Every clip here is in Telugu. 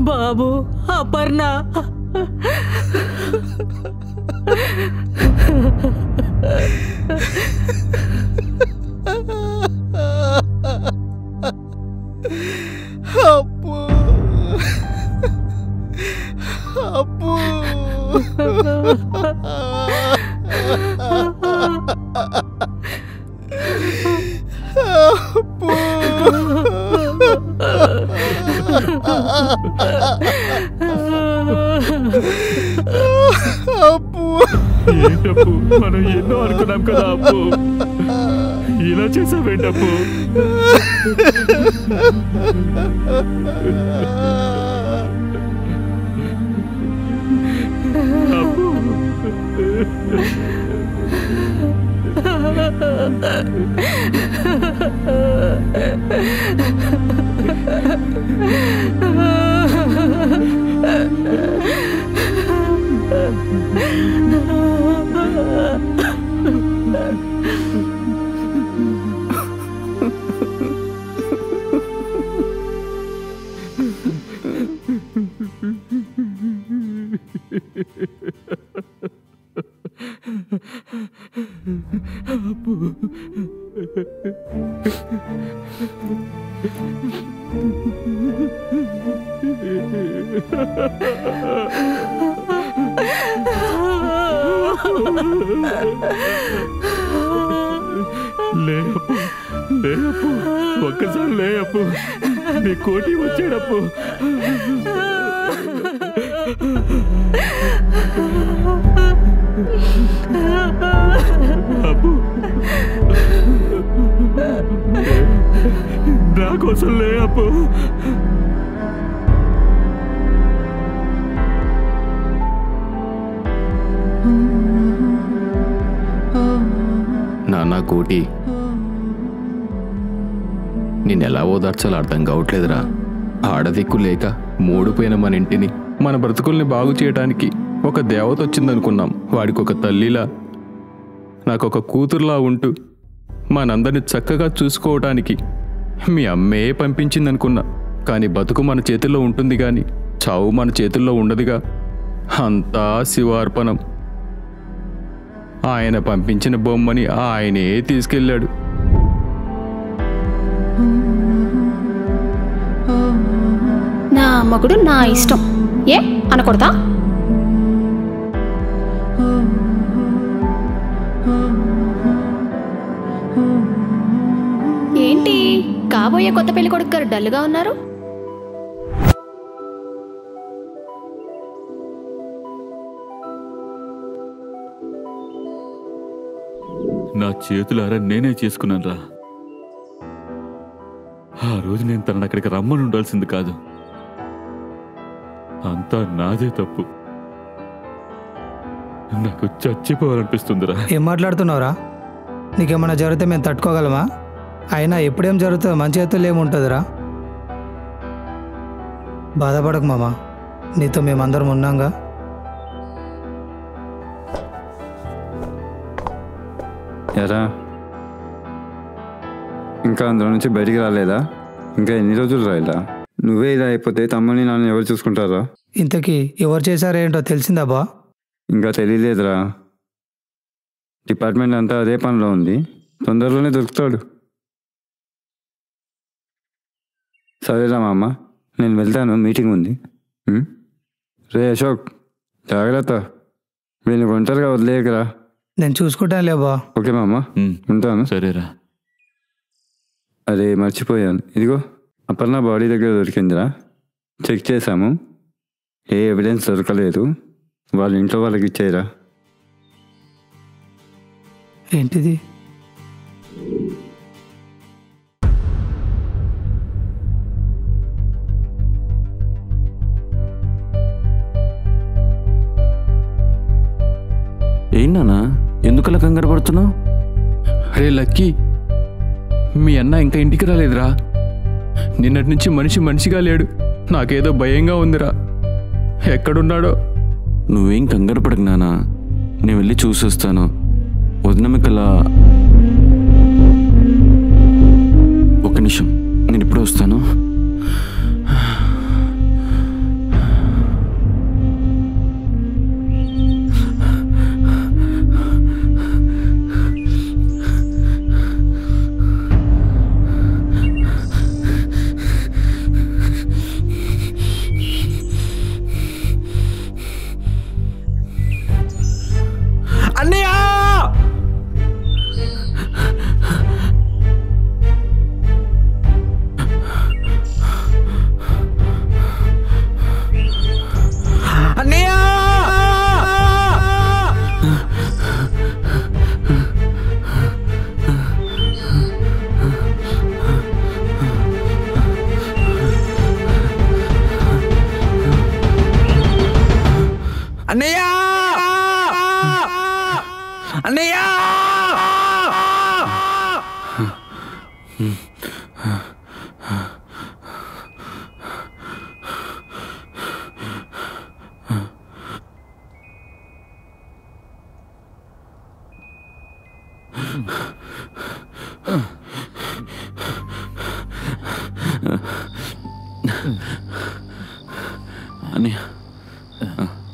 బాబు అపర్ణ అప్పు అప్పు అప్పు ఏంటప్పు మనం ఎన్నో అనుకున్నాం కదా అప్పు, ఇలా చేసావేంటప్పు? లేపు లేపు, ఒక్కసారి లేపు, నీ కోటి వచ్చేటప్పు. అప్పు నా కోసం లే అప్పు. నాన్న కోటి, నేనెలా ఓదార్చాలో అర్థం కావట్లేదురా. ఆడదిక్కు లేక మూడిపోయిన మన ఇంటిని, మన బ్రతుకుల్ని బాగు చేయడానికి ఒక దేవత వచ్చిందనుకున్నాం. వాడికి ఒక తల్లిలా, నాకొక కూతురులా ఉంటూ మనందరిని చక్కగా చూసుకోవటానికి మీ అమ్మే పంపించిందనుకున్నా. కానీ బతుకు మన చేతుల్లో ఉంటుంది కానీ చావు మన చేతుల్లో ఉండదుగా. అంతా శివార్పణం. ఆయన పంపించిన బొమ్మని ఆయనే తీసుకెళ్ళాడు. నా మగుడు నా ఇష్టం, ఏ అనకూడదా? ఏంటి కాబోయే కొత్త పెళ్లి కొడుకు గారు డల్గా ఉన్నారు? నా చేతులారా నేనే చేసుకున్నాను రా. ఆ రోజు నేను తనని అక్కడికి రమ్మని ఉండాల్సింది కాదు. అంతా నాదే తప్పు. నాకు చచ్చిపోవాలనిపిస్తుందిరా. ఏం మాట్లాడుతున్నావురా? నీకేమన్నా జరిగితే మేము తట్టుకోగలమా? అయినా ఎప్పుడేం జరుగుతుందో మన చేతుల్లో ఏముంటుందిరా? బాధపడకు మామ, నీతో మేమందరం ఉన్నాంగా. ఎరా ఇంకా అందులో నుంచి బయటికి రాలేదా? ఇంకా ఎన్ని రోజులు రా ఇలా? నువ్వే ఇలా అయిపోతే తమ్ముని నన్ను ఎవరు చూసుకుంటారా? ఇంతకీ ఎవరు చేశారేంటో తెలిసిందా బా? ఇంకా తెలియలేదురా. డిపార్ట్మెంట్ అంతా అదే పనిలో ఉంది. తొందరలోనే దొరుకుతాడు. సరేరా మామ, నేను వెళ్తాను, మీటింగ్ ఉంది. రే అశోక్, జాగ్రత్త, వీళ్ళు ఒంటరిగా వదిలేయకరా. నేను చూసుకుంటానులే బా. ఓకే మామ, ఉంటాను. సరేరా. అరే మర్చిపోయాను, ఇదిగో అపర్ణ బాడీ దగ్గర దొరికిందిరా. చెక్ చేశాము, ఏ ఎవిడెన్స్ దొరకలేదు. వాళ్ళ ఇంట్లో వాళ్ళకి ఇచ్చేయరా. ఏంటిది? ఏంటన్నా ఎందుకలా కంగారు పడుతున్నావు? అరే లక్కీ, మీ అన్న ఇంకా ఇంటికి రాలేదురా. నిన్నటి నుంచి మనిషిగా లేడు. నాకేదో భయంగా ఉందిరా. ఎక్కడున్నాడో. నువ్వేం కంగారు పడకు నానా, నేను వెళ్ళి చూసొస్తాను. వదినమ్మకలా ఒక నిమిషం, నేను ఇప్పుడు వస్తాను.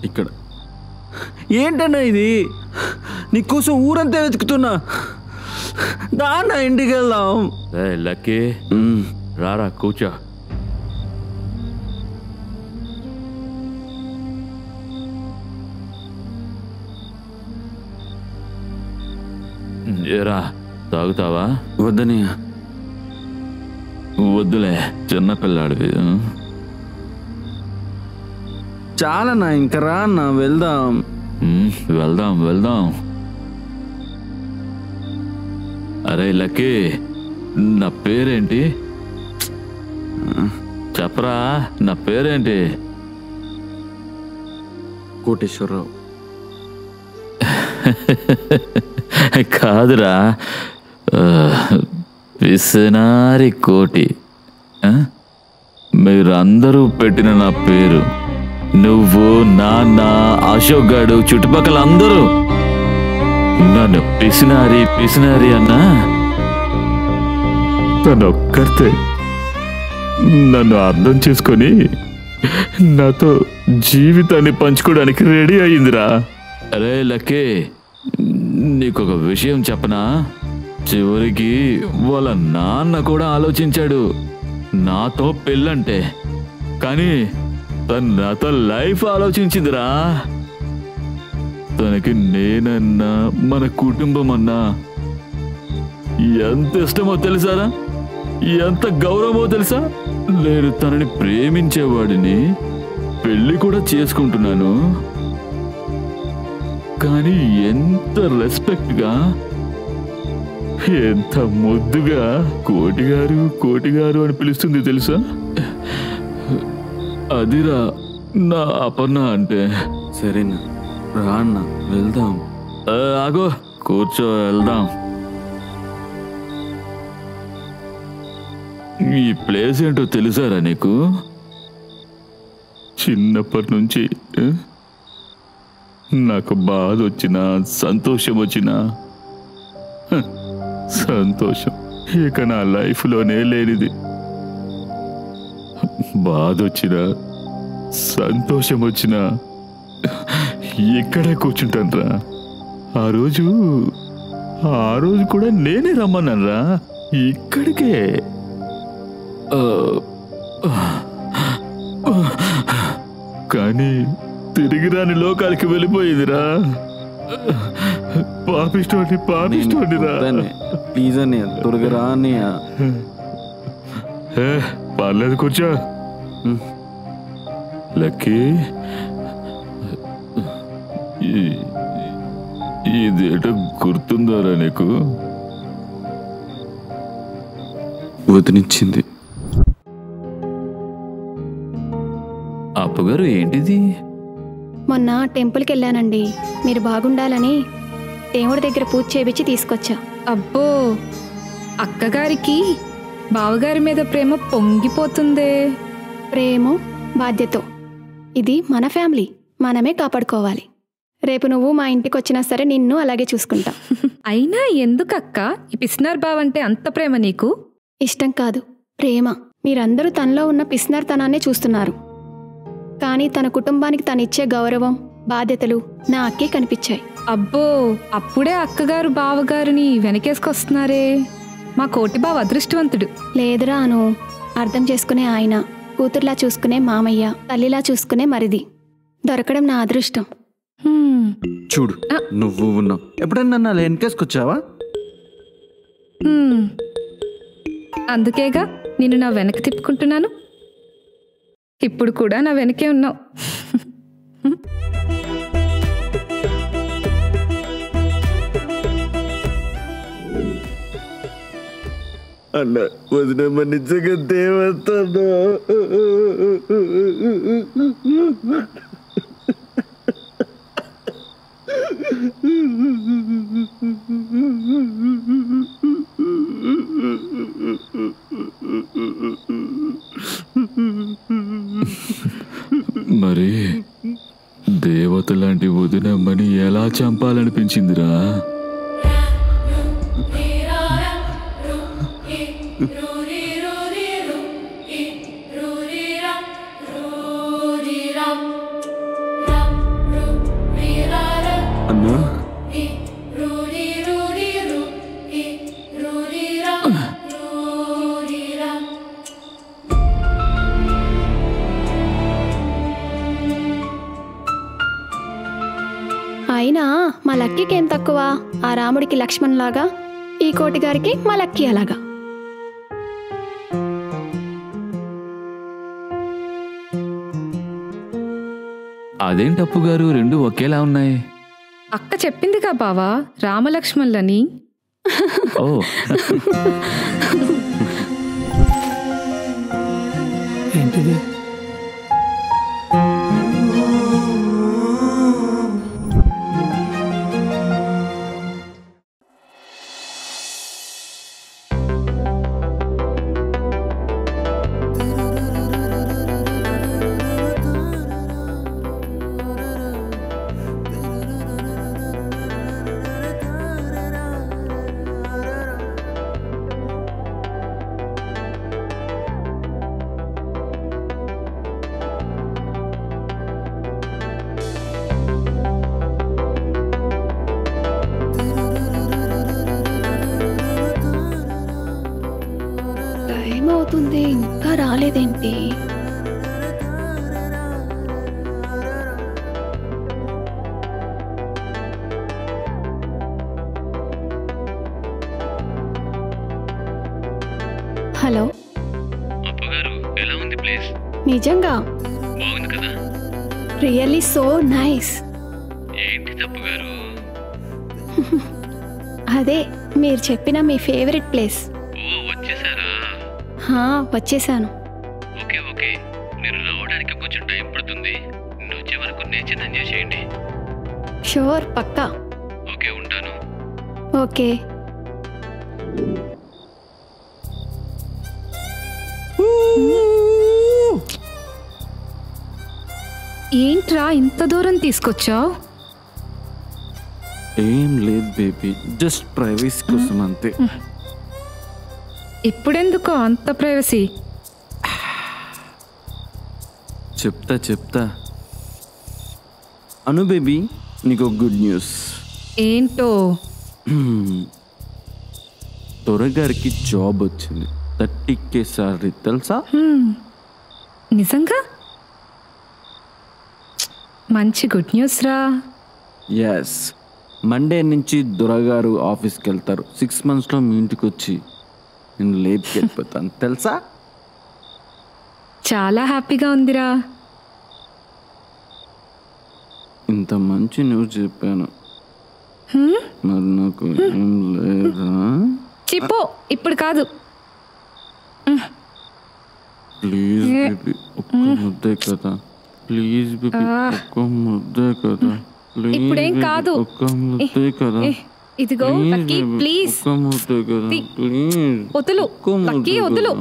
ఇక్కడ ఏంటన్నా ఇది? నీకోసం ఊరంతా వెతుకుతున్నా. దాన్న ఇంటికి వెళ్దాం. లక్కీ, రారా కూర్చో. ఏరా, తాగుతావా? వద్దని. వద్దులే, చిన్నపిల్లాడివి. చాలన్నా, ఇంకా రా అన్న, వెళ్దాం. వెళ్దాం. అరే లక్కీ, నా పేరేంటి చెప్పరా? నా పేరేంటి? కోటేశ్వరరావు. కాదురా, పిసినారి కోటి. మీరందరూ పెట్టిన నా పేరు. నువ్వు, నాన్న, అశోక్ గాడు, చుట్టుపక్కల అందరూ నన్ను పిసినారి అన్నా. తనొక్కరితే నన్ను అర్థం చేసుకొని నాతో జీవితాన్ని పంచుకోవడానికి రెడీ అయ్యిందిరా. అరే లక్కీ, నీకొక విషయం చెప్పనా? చివరికి వాళ్ళ నాన్న కూడా ఆలోచించాడు నాతో పెళ్ళంటే, కానీ తను నాతో లైఫ్ ఆలోచించిందిరా. తనకి నేనన్నా, మన కుటుంబం అన్నా ఎంత ఇష్టమో తెలుసారా? ఎంత గౌరవమో తెలుసా? నేను తనని ప్రేమించేవాడిని, పెళ్లి కూడా చేసుకుంటున్నాను. కానీ ఎంత రెస్పెక్ట్గా, ఎంత ముద్దుగా కోటిగారు అని పిలుస్తుంది తెలుసా? అదిరా నా అపర్ణ అంటే. సరేనా, రా అన్న, వెళ్దాం. ఆగో, కూర్చో, వెళ్దాం. ఈ ప్లేస్ ఏంటో తెలుసారా నీకు? చిన్నప్పటి నుంచి నాకు బాధ వచ్చినా, సంతోషం వచ్చినా, సంతోషం ఇక నా లైఫ్లోనే లేనిది. బాధ వచ్చినా సంతోషం వచ్చినా ఇక్కడే కూర్చుంటానురా. ఆ రోజు కూడా నేనే రమ్మన్నానురా ఇక్కడికే. కానీ తిరిగి రాని లోకాలకి వెళ్ళిపోయిందిరా. పాపిస్తోండిరా. ప్లీజ్ అన్నయ్య త్వరగా రా అన్నయ్య. పర్లేదు కూర్చో. లక్కీ, ఇదేటో గుర్తుందారా నీకు? వదినిచ్చింది. అప్పగారు ఏంటిది? మొన్న టెంపుల్కి వెళ్ళానండి. మీరు బాగుండాలని దేవుడి దగ్గర పూజ చేయించి తీసుకొచ్చా. అబ్బో, అక్కగారికి బావగారి మీద ప్రేమ పొంగిపోతుందే. ప్రేమ బాధ్యత. ఇది మన ఫ్యామిలీ, మనమే కాపాడుకోవాలి. రేపు నువ్వు మా ఇంటికి వచ్చినా సరే నిన్ను అలాగే చూసుకుంటా. అయినా ఎందుకక్క ఈ పిస్నార్ బావంటే అంత ప్రేమ నీకు? ఇష్టం కాదు, ప్రేమ. మీరందరూ తనలో ఉన్న పిస్నార్తనాన్నే చూస్తున్నారు. కానీ తన కుటుంబానికి తనిచ్చే గౌరవం, బాధ్యతలు నా అక్కే కనిపించాయి. అబ్బో, అప్పుడే అక్కగారు బావగారిని వెనకేసుకొస్తున్నారే. మా కోటి బావ అదృష్టవంతుడు. లేదురా అను, అర్థం చేసుకునే ఆయన, కూతుర్లా చూసుకునే మామయ్య, తల్లిలా చూసుకునే మరిది దొరకడం నా అదృష్టం. చూడు, నువ్వు ఉన్నావు. ఎప్పుడన్నా నన్ను వెనకేసుకొచ్చావా? అందుకేగా నిన్ను నా వెనక తిప్పుకుంటున్నాను. ఇప్పుడు కూడా నా వెనకే ఉన్నావు. అన్న వదినమ్మ నిజంగా దేవతను. మరి దేవత లాంటి వదినమ్మని ఎలా చంపాలనిపించిందిరా? అన్నా, అయినా మా లక్కీకి ఏం తక్కువ? ఆ రాముడికి లక్ష్మణ్ లాగా, ఈ కోటి గారికి మా లక్కీ అలాగా. అదేంటప్పు గారు, రెండు ఒకేలా ఉన్నాయి. అక్క చెప్పిందిగా బావా, రామలక్ష్మణులని. ఓ, ఏంటిది? టైం అవుతుంది, ఇంకా రాలేదేంటి? హలో, ఎలా ఉంది ప్లేస్? నిజంగా బాగుంది కదా? Really so nice. ఏంటి తప్పు గారు? అదే మీరు చెప్పిన మీ ఫేవరెట్ ప్లేస్. ఓ, వచ్చేసారా? వచ్చేసాను. ఓకే ఓకే, మీరు రావడానికి కొంచెం టైం పడుతుంది. నువ్వు వచ్చే వరకు నేను సిద్ధం చేసేయండి. షూర్, పక్కా. ఓకే, ఉంటాను. ఓకే. ఏంట్రా ఇంత దూరం తీసుకొచ్చావు? ఏం లేదు బేబీ, జస్ట్ ప్రైవసీ కోసం అంతే. ఇప్పుడెందుకో అంత ప్రైవసీ? చెప్తా అను బేబీ, నీకు గుడ్ న్యూస్. ఏంటో? త్వరగారికి జాబ్ వచ్చింది, 30K సాలరీ, తెలుసా? నిజంగా? మంచి గుడ్ న్యూస్ రా. ఎస్, మండే నుంచి దొరగారు ఆఫీస్కి వెళ్తారు. 6 monthsలో మీ ఇంటికి వచ్చి నేను లేపుకి వెళ్ళిపోతాను, తెలుసా? చాలా హ్యాపీగా ఉందిరా. ఇంత మంచి న్యూస్ చెప్పాను, మరి నాకు ఏం లేదా? చెప్పు, ఇప్పుడు కాదు. ప్లీజ్ బేబీ, ఒక్క ముద్దే కదా. ప్లీజ్ బేబీ, ఒక్క ముద్దే కదా. ఇప్పుడేం కాదు. ఒక్క ముద్దే కదా. ఇదిగో లక్కీ, ప్లీజ్. ఒక్క ముద్దే కదా, ప్లీజ్. వదులు లక్కీ, వదులు.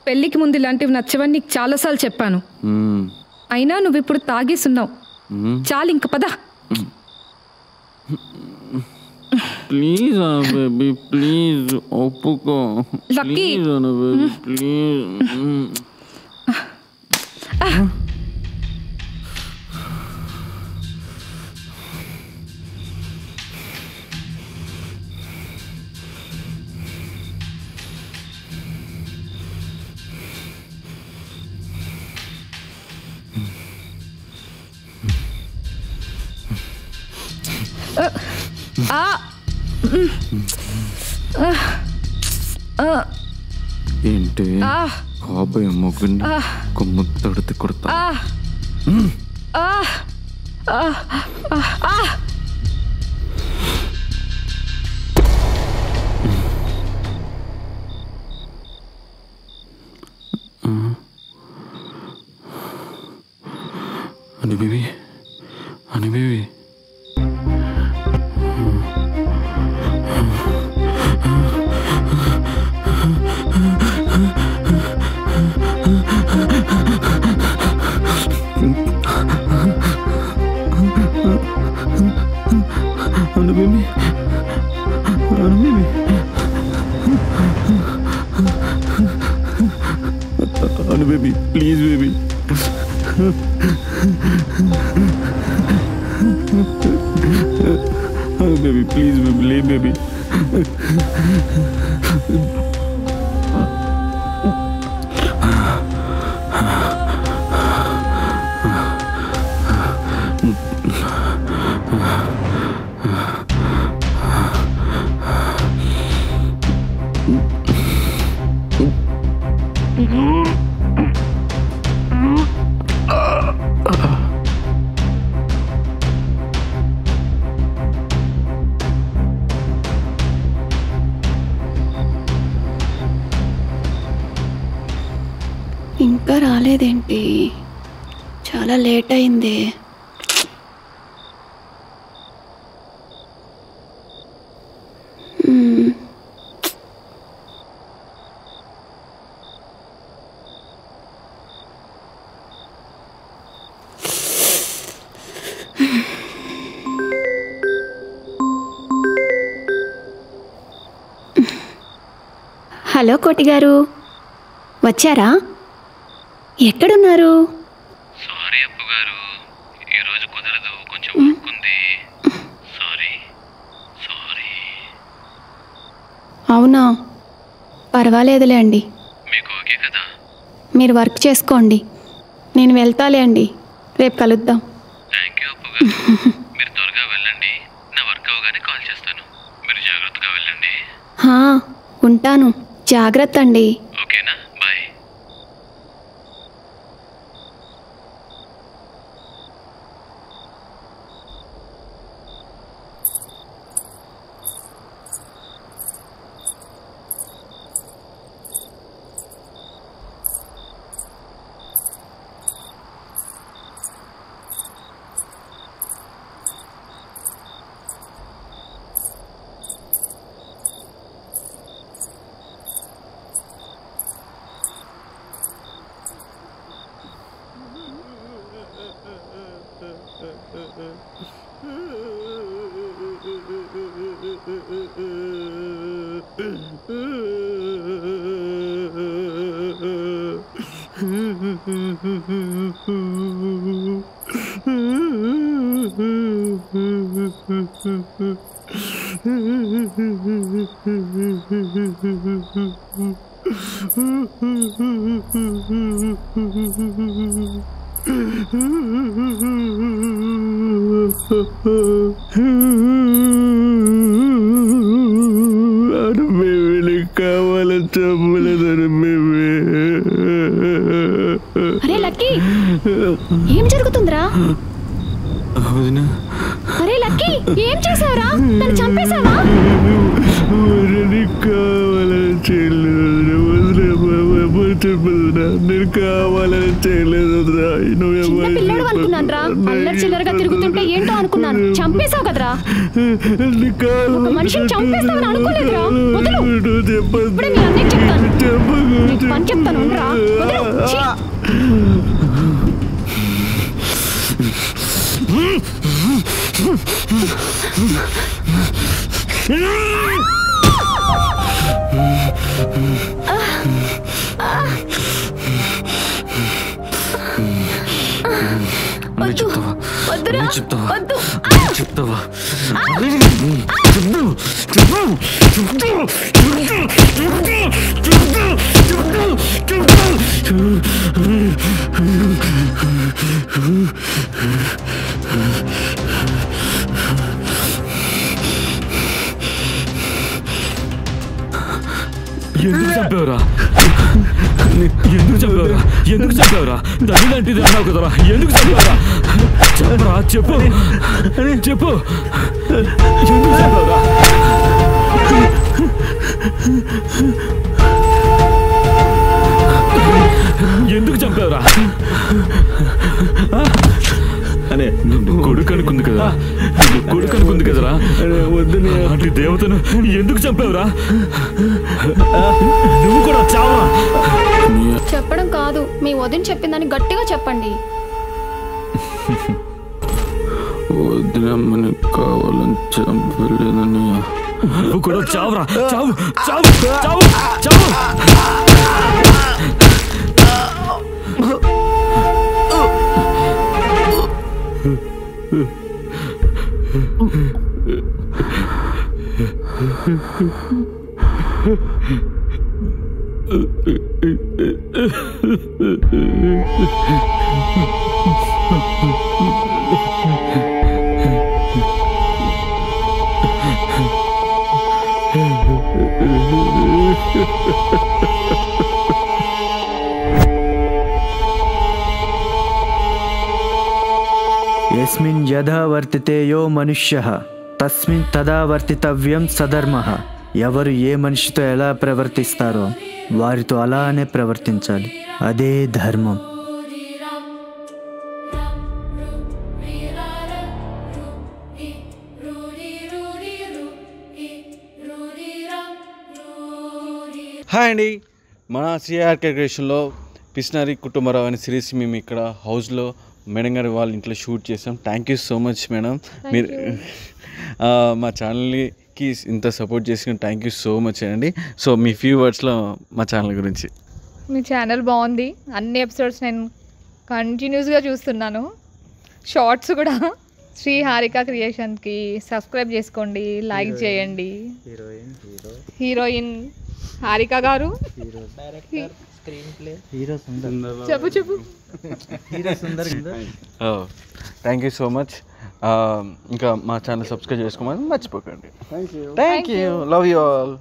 పెళ్ళికి ముందు ఇలాంటివి నచ్చవని నీకు చాలాసార్లు చెప్పాను. అయినా నువ్వు ఇప్పుడు తాగేసున్నావు. చాలు, ఇంక పద. ప్లీజ్ బేబీ, ప్లీజ్ ఒప్పుకో. Lucky, please. ఏంటి కాబోయే మొగ్గుని ఒక ముద్దడితే కొడతా. అని బేబీ, అని baby. Anu baby, Anu baby, Anu baby, please baby. Anu baby, please baby, లే బేబీ. ఇంకా రాలేదేంటి? చాలా లేట్ అయింది. హలో కోటి గారు, వచ్చారా? ఎక్కడున్నారు? సారీ అప్పు గారు, ఈరోజు కుదరదు, కొంచెం వర్క్ ఉంది. సారీ. అవునా, పర్వాలేదులే అండి. మీకు ఓకే కదా? మీరు వర్క్ చేసుకోండి, నేను వెళ్తాలే అండి. రేపు కలుద్దాం. థ్యాంక్ యూ అప్పు గారు. మీరు త్వరగా వెళ్ళండి, నా వర్క్ అవగానే కాల్ చేస్తాను. మీరు జాగ్రత్తగా వెళ్ళండి. ఉంటాను, జాగ్రత్త అండి. ఓకేనా? బాయ్. కావాలని చెప్పలేదని అరే లక్కీ, ఏం జరుగుతుందిరా? అరే లక్కీ, ఏం చేసావురా? నన్ను చంపేశావా? కావాలని చేయలేదు, నేను కావాలని చేయలేదు. చిన్న పిల్లడు అనుకున్నాను రా, అల్లరి చిల్లరగా తిరుగుతుంటే ఏంటో అనుకున్నాను. చంపేశావు కదరా? ఒక మనిషిని చంపేస్తావని అనుకోలేదురా. వదలు, ఇప్పుడే మీ అన్నయ్యకి చెప్తాను. నీకు పని చెప్తాను, ఉండరా? వదలు. ఛీ! వద్దురా, వద్దు. చెప్తావా? ఎందుకు చంపేవరా? ఎందుకు చంపేవరా? ఎందుకు చంపేవరా? తల్లి లాంటిది అన్నావు కదరా, ఎందుకు చంపేవరా? చెప్పరా, చెప్పు చెప్పు, ఎందుకు చంపేవరా? ఎందుకు చంపేవరా? అనే కొడుకు అనుకుంది కదరా, కొడుకు అనుకుంది కదరా, అలాంటి దేవతను ఎందుకు చంపావురా? నువ్వు కూడా చావరా? చెప్పడం కాదు, మీ వదిన చెప్పిందని గట్టిగా చెప్పండి. వదినమ్మని కావాలని చంపలేదని. నువ్వు కూడా చావురా, చావు చావు చావు చావు. యస్మిన్ యథా వర్తితే యో మనుష్యః తస్మిన్ తదా వర్తితవ్యం సధర్మః. ఎవరు ఏ మనిషితో ఎలా ప్రవర్తిస్తారో వారితో అలానే ప్రవర్తించాలి, అదే ధర్మం. హాయ్ అండి, మన సిఆర్కే క్రియేషన్లో పిస్నరీ కుటుంబరావు అనే సిరీస్ మేము ఇక్కడ హౌస్లో మేడం గారి వాళ్ళ ఇంట్లో షూట్ చేసాం. Thank you so much madam, మీరు మా ఛానల్కి ఇంత సపోర్ట్ చేసిన థ్యాంక్ యూ సో మచ్ అండి. సో మీ ఫ్యూ వర్డ్స్లో మా ఛానల్ గురించి. మీ ఛానల్ బాగుంది, అన్ని ఎపిసోడ్స్ నేను కంటిన్యూస్గా చూస్తున్నాను, షార్ట్స్ కూడా. శ్రీ హారిక క్రియేషన్కి సబ్స్క్రైబ్ చేసుకోండి, లైక్ చేయండి. హీరోయిన్ హారిక గారు, చెప్పు చెప్పు. Thank you so much. ఇంకా మా ఛానల్ సబ్స్క్రైబ్ చేసుకోమని మర్చిపోకండి. Thank you, love you all.